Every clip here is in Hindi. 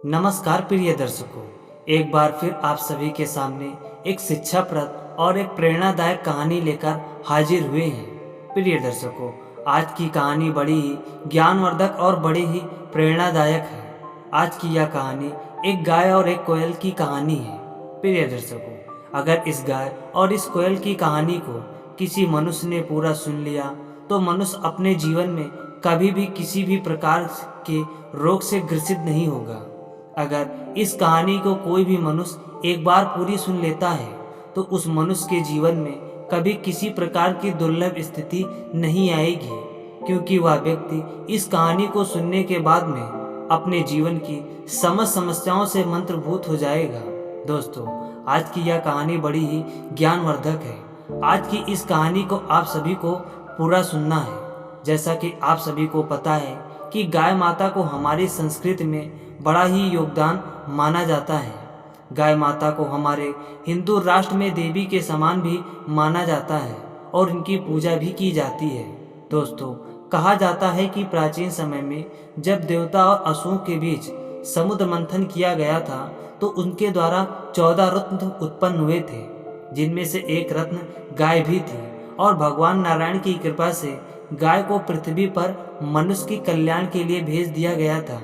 नमस्कार प्रिय दर्शकों, एक बार फिर आप सभी के सामने एक शिक्षाप्रद और एक प्रेरणादायक कहानी लेकर हाजिर हुए हैं। प्रिय दर्शकों, आज की कहानी बड़ी ही ज्ञानवर्धक और बड़ी ही प्रेरणादायक है। आज की यह कहानी एक गाय और एक कोयल की कहानी है। प्रिय दर्शकों, अगर इस गाय और इस कोयल की कहानी को किसी मनुष्य ने पूरा सुन लिया तो मनुष्य अपने जीवन में कभी भी किसी भी प्रकार के रोग से ग्रसित नहीं होगा। अगर इस कहानी को कोई भी मनुष्य एक बार पूरी सुन लेता है तो उस मनुष्य के जीवन में कभी किसी प्रकार की दुर्लभ स्थिति नहीं आएगी, क्योंकि वह व्यक्ति इस कहानी को सुनने के बाद में अपने जीवन की समस्त समस्याओं से मंत्रभूत हो जाएगा। दोस्तों, आज की यह कहानी बड़ी ही ज्ञानवर्धक है। आज की इस कहानी को आप सभी को पूरा सुनना है। जैसा कि आप सभी को पता है कि गाय माता को हमारी संस्कृति में बड़ा ही योगदान माना जाता है। गाय माता को हमारे हिंदू राष्ट्र में देवी के समान भी माना जाता है और इनकी पूजा भी की जाती है। दोस्तों, कहा जाता है कि प्राचीन समय में जब देवता और असुरों के बीच समुद्र मंथन किया गया था तो उनके द्वारा 14 रत्न उत्पन्न हुए थे, जिनमें से एक रत्न गाय भी थी। और भगवान नारायण की कृपा से गाय को पृथ्वी पर मनुष्य के कल्याण के लिए भेज दिया गया था।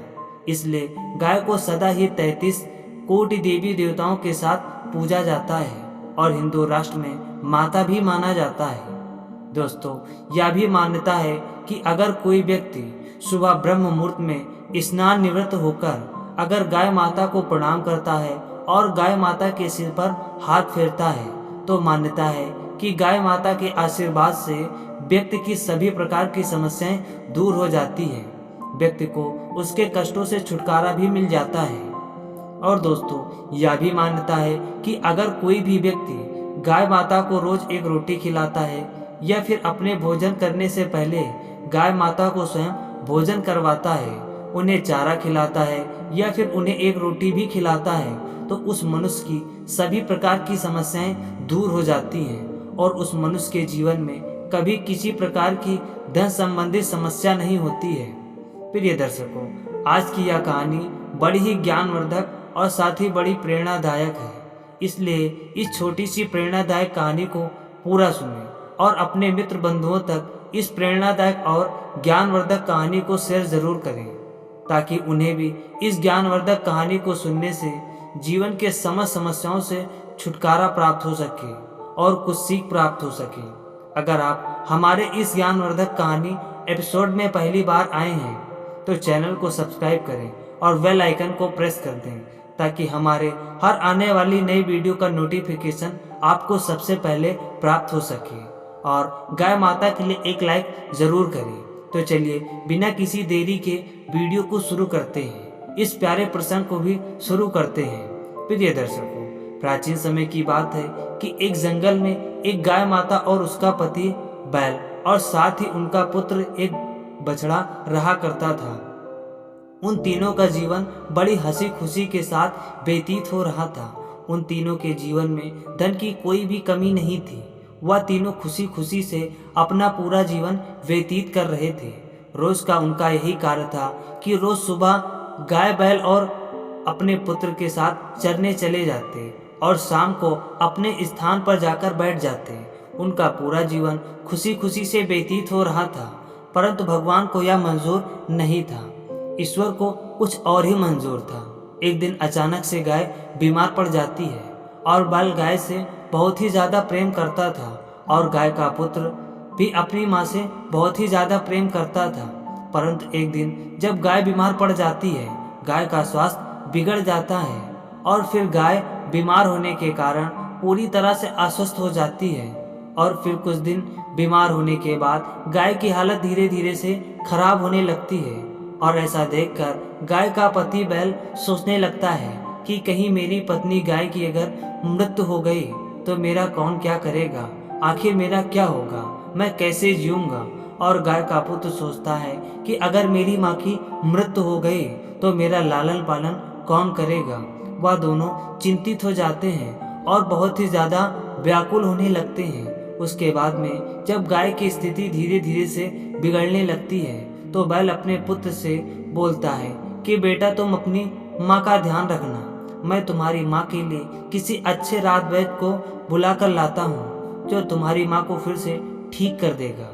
इसलिए गाय को सदा ही 33 कोटि देवी देवताओं के साथ पूजा जाता है और हिंदू राष्ट्र में माता भी माना जाता है। दोस्तों, यह भी मान्यता है कि अगर कोई व्यक्ति सुबह ब्रह्म मुहूर्त में स्नान निवृत्त होकर अगर गाय माता को प्रणाम करता है और गाय माता के सिर पर हाथ फेरता है तो मान्यता है कि गाय माता के आशीर्वाद से व्यक्ति की सभी प्रकार की समस्याएं दूर हो जाती है, व्यक्ति को उसके कष्टों से छुटकारा भी मिल जाता है। और दोस्तों, यह भी मान्यता है कि अगर कोई भी व्यक्ति गाय माता को रोज एक रोटी खिलाता है या फिर अपने भोजन करने से पहले गाय माता को स्वयं भोजन करवाता है, उन्हें चारा खिलाता है या फिर उन्हें एक रोटी भी खिलाता है तो उस मनुष्य की सभी प्रकार की समस्याएं दूर हो जाती हैं और उस मनुष्य के जीवन में कभी किसी प्रकार की धन संबंधी समस्या नहीं होती है। प्रिय दर्शकों, आज की यह कहानी बड़ी ही ज्ञानवर्धक और साथ ही बड़ी प्रेरणादायक है। इसलिए इस छोटी सी प्रेरणादायक कहानी को पूरा सुनें और अपने मित्र बंधुओं तक इस प्रेरणादायक और ज्ञानवर्धक कहानी को शेयर जरूर करें, ताकि उन्हें भी इस ज्ञानवर्धक कहानी को सुनने से जीवन के समस्त समस्याओं से छुटकारा प्राप्त हो सके और कुछ सीख प्राप्त हो सके। अगर आप हमारे इस ज्ञानवर्धक कहानी एपिसोड में पहली बार आए हैं तो चैनल को सब्सक्राइब करें और बेल आइकन को प्रेस कर दें, ताकि हमारे हर आने वाली नई वीडियो का नोटिफिकेशन आपको सबसे पहले प्राप्त हो सके। और गाय माता के लिए एक लाइक जरूर करें। तो चलिए बिना किसी देरी के वीडियो को शुरू करते हैं, इस प्यारे प्रसंग को भी शुरू करते हैं। प्रिय दर्शकों, प्राचीन समय की बात है कि एक जंगल में एक गाय माता और उसका पति बैल और साथ ही उनका पुत्र एक बछड़ा रहा करता था। उन तीनों का जीवन बड़ी हंसी खुशी के साथ व्यतीत हो रहा था। उन तीनों के जीवन में धन की कोई भी कमी नहीं थी। वह तीनों खुशी खुशी से अपना पूरा जीवन व्यतीत कर रहे थे। रोज का उनका यही कार्य था कि रोज सुबह गाय बैल और अपने पुत्र के साथ चरने चले जाते और शाम को अपने स्थान पर जाकर बैठ जाते। उनका पूरा जीवन खुशी खुशी से व्यतीत हो रहा था, परंतु भगवान को यह मंजूर नहीं था। ईश्वर को कुछ और ही मंजूर था। एक दिन अचानक से गाय बीमार पड़ जाती है और बैल गाय से बहुत ही ज़्यादा प्रेम करता था और गाय का पुत्र भी अपनी माँ से बहुत ही ज़्यादा प्रेम करता था। परंतु एक दिन जब गाय बीमार पड़ जाती है, गाय का स्वास्थ्य बिगड़ जाता है और फिर गाय बीमार होने के कारण पूरी तरह से अस्वस्थ हो जाती है। और फिर कुछ दिन बीमार होने के बाद गाय की हालत धीरे धीरे से खराब होने लगती है और ऐसा देखकर गाय का पति बैल सोचने लगता है कि कहीं मेरी पत्नी गाय की अगर मृत्यु हो गई तो मेरा कौन क्या करेगा, आखिर मेरा क्या होगा, मैं कैसे जीऊंगा। और गाय का पुत्र सोचता है कि अगर मेरी माँ की मृत्यु हो गई तो मेरा लालन पालन कौन करेगा। वह दोनों चिंतित हो जाते हैं और बहुत ही ज़्यादा व्याकुल होने लगते हैं। उसके बाद में जब गाय की स्थिति धीरे धीरे से बिगड़ने लगती है तो बैल अपने पुत्र से बोलता है कि बेटा, तुम अपनी माँ का ध्यान रखना। मैं तुम्हारी माँ के लिए किसी अच्छे रात वैद्य को बुला कर लाता हूँ जो तुम्हारी माँ को फिर से ठीक कर देगा।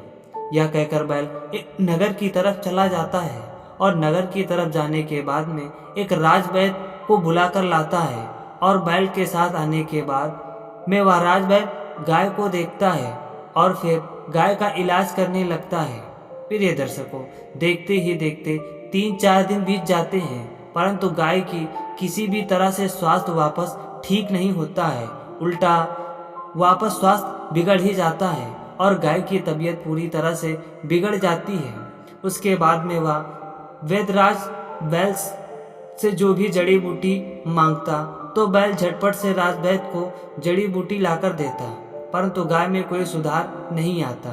यह कहकर बैल एक नगर की तरफ चला जाता है और नगर की तरफ जाने के बाद में एक राजवैद्य को बुलाकर लाता है और बैल के साथ आने के बाद में वह राजवैद्य गाय को देखता है और फिर गाय का इलाज करने लगता है। प्रिय दर्शकों, देखते ही देखते 3-4 दिन बीत जाते हैं, परंतु गाय की किसी भी तरह से स्वास्थ्य वापस ठीक नहीं होता है, उल्टा वापस स्वास्थ्य बिगड़ ही जाता है और गाय की तबीयत पूरी तरह से बिगड़ जाती है। उसके बाद में वह वैद्यराज बैल से जो भी जड़ी बूटी मांगता तो बैल झटपट से राजवैद्य को जड़ी बूटी लाकर देता, परंतु गाय में कोई सुधार नहीं आता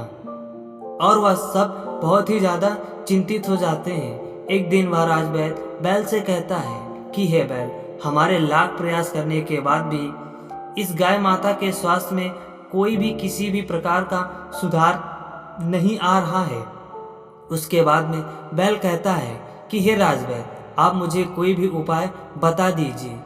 और वह सब बहुत ही ज्यादा चिंतित हो जाते हैं। एक दिन वह राजवैद्य बैल से कहता है कि हे बैल, हमारे लाख प्रयास करने के बाद भी इस गाय माता के स्वास्थ्य में कोई भी किसी भी प्रकार का सुधार नहीं आ रहा है। उसके बाद में बैल कहता है कि हे राजवैद्य, आप मुझे कोई भी उपाय बता दीजिए।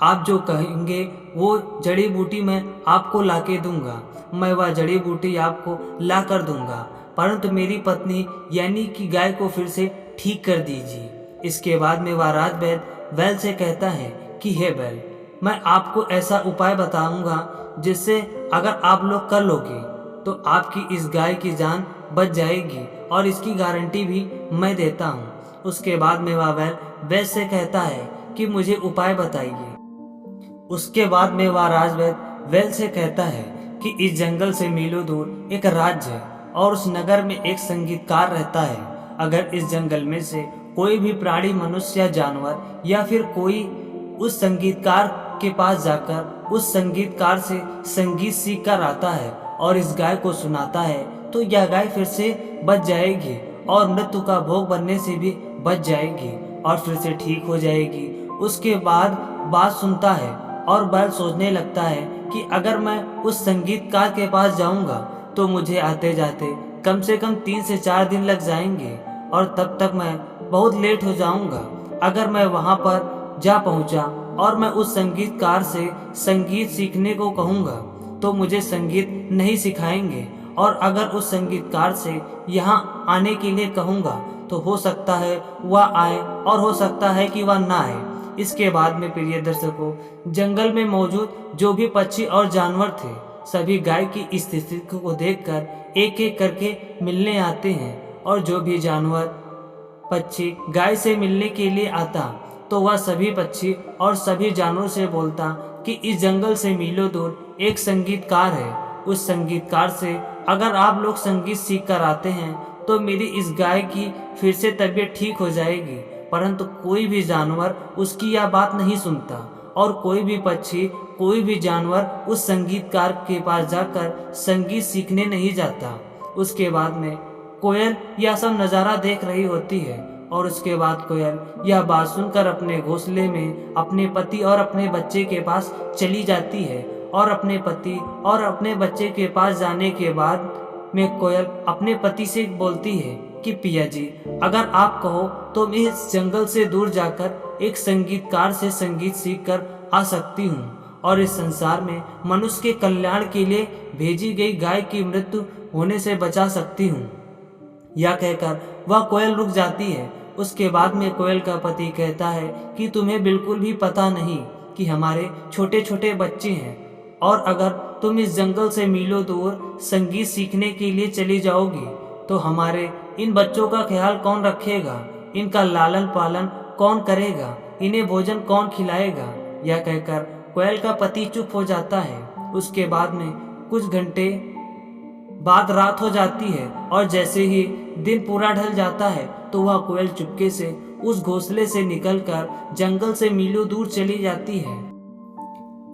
आप जो कहेंगे वो जड़ी बूटी मैं आपको लाके दूंगा, मैं वह जड़ी बूटी आपको ला कर दूंगा, परंतु मेरी पत्नी यानी कि गाय को फिर से ठीक कर दीजिए। इसके बाद में वह राजवैद्य बैल से कहता है कि हे बैल, मैं आपको ऐसा उपाय बताऊंगा जिससे अगर आप लोग कर लोगे तो आपकी इस गाय की जान बच जाएगी और इसकी गारंटी भी मैं देता हूँ। उसके बाद में वह बैल वैद्य से कहता है कि मुझे उपाय बताइए। उसके बाद में वह राजवैद्य वैद्य से कहता है कि इस जंगल से मीलों दूर एक राज्य है और उस नगर में एक संगीतकार रहता है। अगर इस जंगल में से कोई भी प्राणी, मनुष्य या जानवर या फिर कोई उस संगीतकार के पास जाकर उस संगीतकार से संगीत सीख कर आता है और इस गाय को सुनाता है तो यह गाय फिर से बच जाएगी और मृत्यु का भोग बनने से भी बच जाएगी और फिर से ठीक हो जाएगी। उसके बाद बात सुनता है और बैल सोचने लगता है कि अगर मैं उस संगीतकार के पास जाऊंगा तो मुझे आते जाते कम से कम 3 से 4 दिन लग जाएंगे और तब तक मैं बहुत लेट हो जाऊंगा। अगर मैं वहां पर जा पहुंचा और मैं उस संगीतकार से संगीत सीखने को कहूंगा तो मुझे संगीत नहीं सिखाएंगे और अगर उस संगीतकार से यहाँ आने के लिए कहूंगा तो हो सकता है वह आए और हो सकता है कि वह ना आए। इसके बाद में प्रिय दर्शकों, जंगल में मौजूद जो भी पक्षी और जानवर थे सभी गाय की स्थिति को देखकर एक एक करके मिलने आते हैं और जो भी जानवर पक्षी गाय से मिलने के लिए आता तो वह सभी पक्षी और सभी जानवरों से बोलता कि इस जंगल से मीलों दूर एक संगीतकार है, उस संगीतकार से अगर आप लोग संगीत सीख कर आते हैं तो मेरी इस गाय की फिर से तबीयत ठीक हो जाएगी। परंतु कोई भी जानवर उसकी यह बात नहीं सुनता और कोई भी पक्षी, कोई भी जानवर उस संगीतकार के पास जाकर संगीत सीखने नहीं जाता। उसके बाद में कोयल यह सब नज़ारा देख रही होती है और उसके बाद कोयल यह बात सुनकर अपने घोंसले में अपने पति और अपने बच्चे के पास चली जाती है और अपने पति और अपने बच्चे के पास जाने के बाद में कोयल अपने पति से बोलती है कि पिया जी, अगर आप कहो तो मैं इस जंगल से दूर जाकर एक संगीतकार से संगीत सीख कर आ सकती हूँ और इस संसार में मनुष्य के कल्याण के लिए भेजी गई गाय की मृत्यु होने से बचा सकती हूँ। यह कहकर वह कोयल रुक जाती है। उसके बाद में कोयल का पति कहता है कि तुम्हें बिल्कुल भी पता नहीं कि हमारे छोटे छोटे बच्चे हैं और अगर तुम इस जंगल से मीलों दूर संगीत सीखने के लिए चली जाओगी तो हमारे इन बच्चों का ख्याल कौन रखेगा, इनका लालन पालन कौन करेगा, इन्हें भोजन कौन खिलाएगा। यह कहकर कोयल का पति चुप हो जाता है। उसके बाद में कुछ घंटे बाद रात हो जाती है और जैसे ही दिन पूरा ढल जाता है तो वह कोयल चुपके से उस घोंसले से निकलकर जंगल से मीलों दूर चली जाती है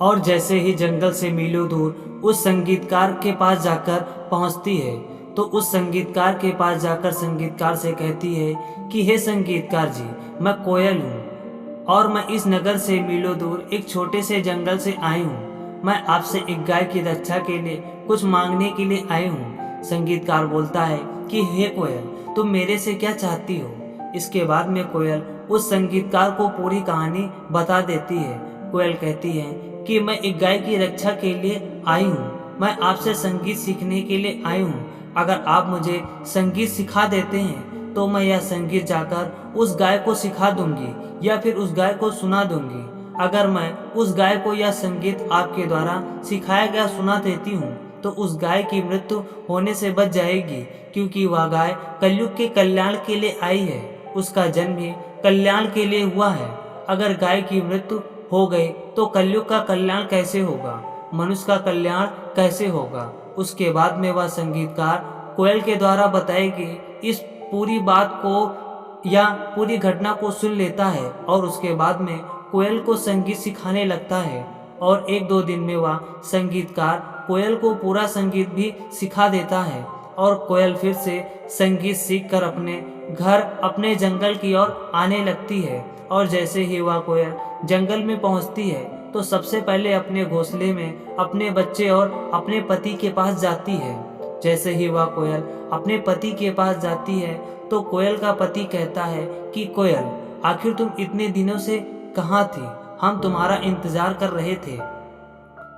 और जैसे ही जंगल से मीलों दूर उस संगीतकार के पास जाकर पहुंचती है तो उस संगीतकार के पास जाकर संगीतकार से कहती है कि हे संगीतकार जी, मैं कोयल हूँ और मैं इस नगर से मीलों दूर एक छोटे से जंगल से आई हूँ। मैं आपसे एक गाय की रक्षा के लिए कुछ मांगने के लिए आई हूँ। संगीतकार बोलता है कि हे कोयल, तुम मेरे से क्या चाहती हो। इसके बाद में कोयल उस संगीतकार को पूरी कहानी बता देती है। कोयल कहती है कि मैं एक गाय की रक्षा के लिए आई हूँ, मैं आपसे संगीत सीखने के लिए आई हूँ। अगर आप मुझे संगीत सिखा देते हैं तो मैं यह संगीत जाकर उस गाय को सिखा दूंगी या फिर उस गाय को सुना दूंगी। अगर मैं उस गाय को यह संगीत आपके द्वारा सिखाया गया सुना देती हूँ तो उस गाय की मृत्यु होने से बच जाएगी, क्योंकि वह गाय कलयुग के कल्याण के लिए आई है। उसका जन्म भी कल्याण के लिए हुआ है। अगर गाय की मृत्यु हो गई तो कलयुग का कल्याण कैसे होगा, मनुष्य का कल्याण कैसे होगा। उसके बाद में वह संगीतकार कोयल के द्वारा बताएगी इस पूरी बात को या पूरी घटना को सुन लेता है और उसके बाद में कोयल को संगीत सिखाने लगता है। और 1-2 दिन में वह संगीतकार कोयल को पूरा संगीत भी सिखा देता है और कोयल फिर से संगीत सीखकर अपने घर अपने जंगल की ओर आने लगती है। और जैसे ही वह कोयल जंगल में पहुंचती है तो सबसे पहले अपने घोंसले में अपने बच्चे और अपने पति के पास जाती है। जैसे ही वह कोयल अपने पति के पास जाती है तो कोयल का पति कहता है कि कोयल, आखिर तुम इतने दिनों से कहाँ थी? हम तुम्हारा इंतजार कर रहे थे।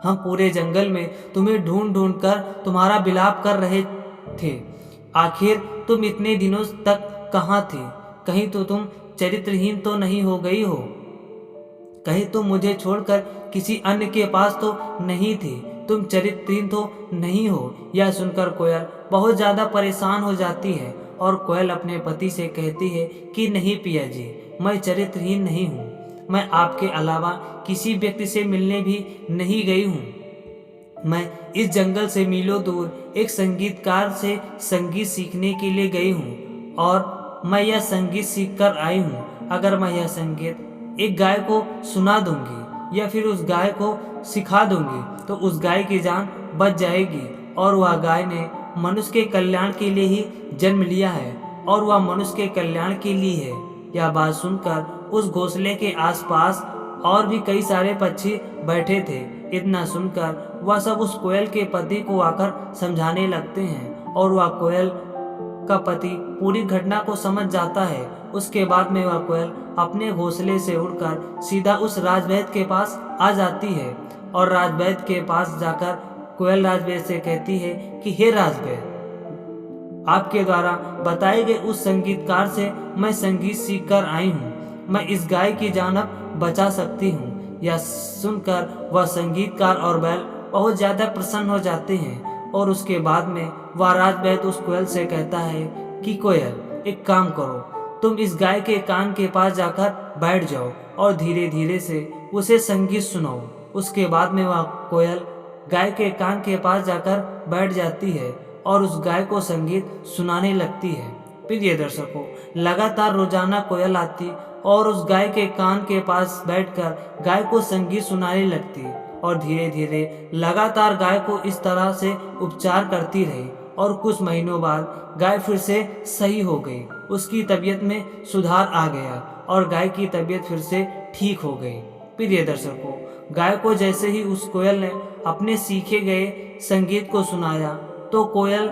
हम पूरे जंगल में तुम्हें ढूंढ ढूंढ कर तुम्हारा विलाप कर रहे थे। आखिर तुम इतने दिनों तक कहाँ थे? कहीं तो तुम चरित्रहीन तो नहीं हो गई हो? कहीं तुम मुझे छोड़कर किसी अन्य के पास तो नहीं थे? तुम चरित्रहीन तो नहीं हो? यह सुनकर कोयल बहुत ज्यादा परेशान हो जाती है और कोयल अपने पति से कहती है कि नहीं पिया जी, मैं चरित्रहीन नहीं हूँ। मैं आपके अलावा किसी व्यक्ति से मिलने भी नहीं गई हूँ। मैं इस जंगल से मीलों दूर एक संगीतकार से संगीत सीखने के लिए गई हूँ और मैं यह संगीत सीख कर आई हूँ। अगर मैं यह संगीत एक गाय को सुना दूंगी या फिर उस गाय को सिखा दूंगी तो उस गाय की जान बच जाएगी और वह गाय ने मनुष्य के कल्याण के लिए ही जन्म लिया है और वह मनुष्य के कल्याण के लिए है। यह बात सुनकर उस घोंसले के आसपास और भी कई सारे पक्षी बैठे थे। इतना सुनकर वह सब उस कोयल के पति को आकर समझाने लगते हैं और वह कोयल का पति पूरी घटना को समझ जाता है। उसके बाद में वह कोयल अपने घोंसले से उड़कर सीधा उस राजवैद्य के पास आ जाती है और राजवैद्य के पास जाकर कोयल राजवैद्य से कहती है कि हे राजवैद्य, आपके द्वारा बताए गए उस संगीतकार से मैं संगीत सीख कर आई हूँ। मैं इस गाय की जान अब बचा सकती हूँ। यह सुनकर वह संगीतकार और बैल बहुत ज्यादा प्रसन्न हो जाते हैं और उसके बाद में वह राजवैद्य उस कोयल से कहता है कि कोयल, एक काम करो, तुम इस गाय के कान के पास जाकर बैठ जाओ और धीरे धीरे से उसे संगीत सुनाओ। उसके बाद में वह कोयल गाय के कान के पास जाकर बैठ जाती है और उस गाय को संगीत सुनाने लगती है। प्रिय दर्शकों, लगातार रोजाना कोयल आती और उस गाय के कान के पास बैठकर गाय को संगीत सुनाने लगती और धीरे धीरे लगातार गाय को इस तरह से उपचार करती रही और कुछ महीनों बाद गाय फिर से सही हो गई। उसकी तबीयत में सुधार आ गया और गाय की तबीयत फिर से ठीक हो गई। प्रिय दर्शकों, गाय को जैसे ही उस कोयल ने अपने सीखे गए संगीत को सुनाया तो कोयल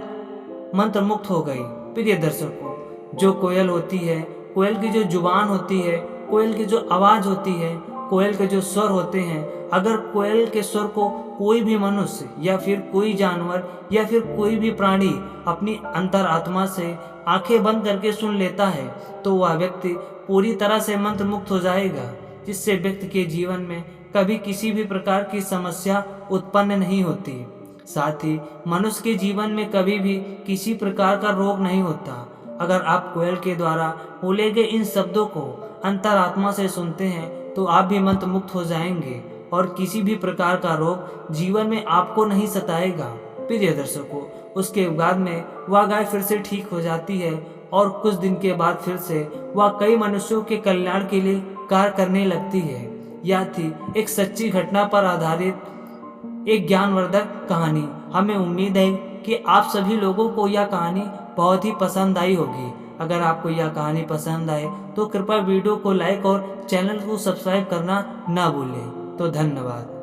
मंत्रमुग्ध हो गई। प्रिय दर्शकों, जो कोयल होती है, कोयल की जो जुबान होती है, कोयल की जो आवाज होती है, कोयल के जो स्वर होते हैं, अगर कोयल के स्वर को कोई भी मनुष्य या फिर कोई जानवर या फिर कोई भी प्राणी अपनी अंतरात्मा से आंखें बंद करके सुन लेता है तो वह व्यक्ति पूरी तरह से मंत्रमुग्ध हो जाएगा, जिससे व्यक्ति के जीवन में कभी किसी भी प्रकार की समस्या उत्पन्न नहीं होती। साथ ही मनुष्य के जीवन में कभी भी किसी प्रकार का रोग नहीं होता। अगर आप कोयल के द्वारा बोले गए इन शब्दों को अंतरात्मा से सुनते हैं तो आप भी मंत्रमुग्ध हो जाएंगे और किसी भी प्रकार का रोग जीवन में आपको नहीं सताएगा। प्रिय दर्शकों, उसके बाद में वह गाय फिर से ठीक हो जाती है और कुछ दिन के बाद फिर से वह कई मनुष्यों के कल्याण के लिए कार्य करने लगती है। यह थी एक सच्ची घटना पर आधारित एक ज्ञानवर्धक कहानी। हमें उम्मीद है कि आप सभी लोगों को यह कहानी बहुत ही पसंद आई होगी। अगर आपको यह कहानी पसंद आए तो कृपया वीडियो को लाइक और चैनल को सब्सक्राइब करना ना भूलें। तो धन्यवाद।